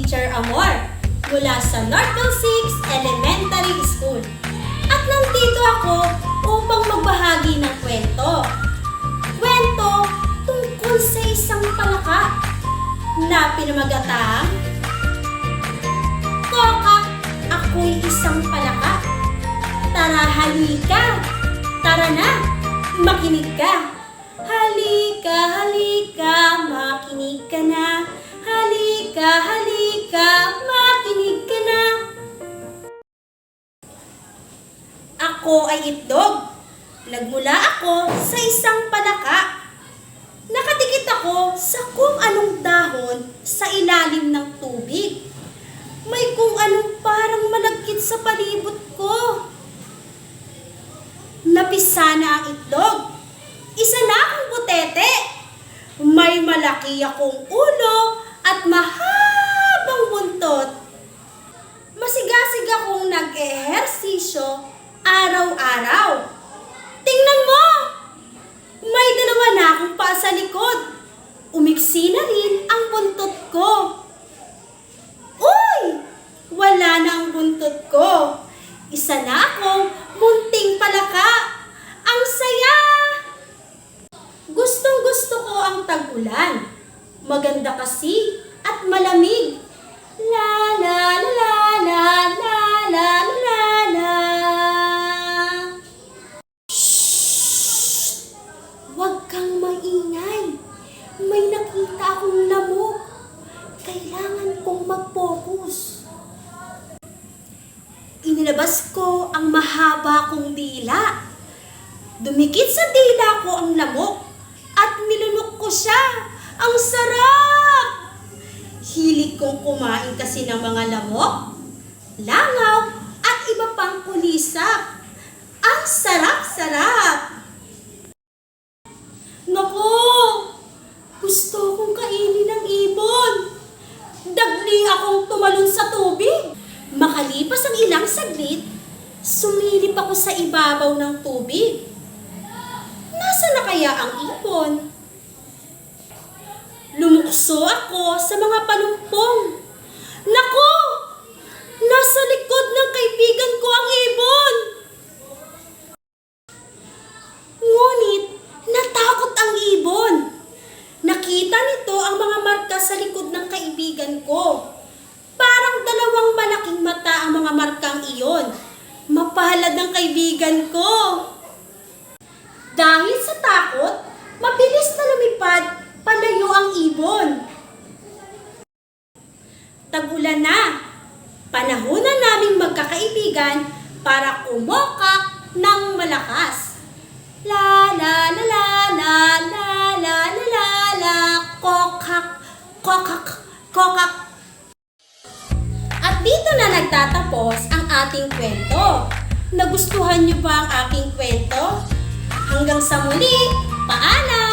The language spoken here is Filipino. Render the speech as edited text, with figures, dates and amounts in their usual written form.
Teacher Amor mula sa Northville 6 Elementary School. At nandito ako upang magbahagi ng kwento. Kwento tungkol sa isang palaka na pinamagatang Kokak, ako'y isang palaka. Tara, halika. Tara na, makinig ka. Halika, halika, makinig ka na. Halika, halika, makinig ka na. Ako ay itlog. Nagmula ako sa isang palaka. Nakadikit ako sa kung anong dahon sa ilalim ng tubig. May kung anong parang malagkit sa palibot ko. Napisa na ang itlog. Isa na akong butete. May malaki akong ulo at mahabang buntot. Masigasig akong nag-ehersisyo araw-araw. Tingnan mo! May dalawa na akong paa sa likod. Umiksi na rin ang buntot ko. Uy! Wala na ang buntot ko. Isa na akong munting palaka. Ang saya! Gustong-gusto ko ang tag-ulan. Maganda kasi at malamig. La la la la la la la la la. Shhh! Huwag kang maingay. May nakita akong lamok. Kailangan kong mag-focus. Inilabas ko ang mahaba kong dila. Dumikit sa dila ko ang lamok at nilunok ko siya. Ang sarap! Hilig kong kumain kasi ng mga lamok, langaw at iba pang kulisap. Ang sarap-sarap! Naku! Gusto kong kainin ng ibon. Dagli akong tumalon sa tubig. Makalipas ang ilang saglit, sumilip ako sa ibabaw ng tubig. Nasaan na kaya ang ibon? Lumukso ako sa mga palumpong. Naku! Nasa likod ng kaibigan ko ang ibon! Ngunit, natakot ang ibon. Nakita nito ang mga marka sa likod ng kaibigan ko. Parang dalawang malaking mata ang mga markang iyon. Mapalad ang kaibigan ko. Dahil sa takot, mabilis na lumipad palayo ang ibon. Tag-ulan na. Panahon na naming magkakaibigan para kumokak ng malakas. La la la la la la la la la la, kokak, kokak, kokak. At dito na nagtatapos ang ating kwento. Nagustuhan niyo ba ang aking kwento? Hanggang sa muli, paalam!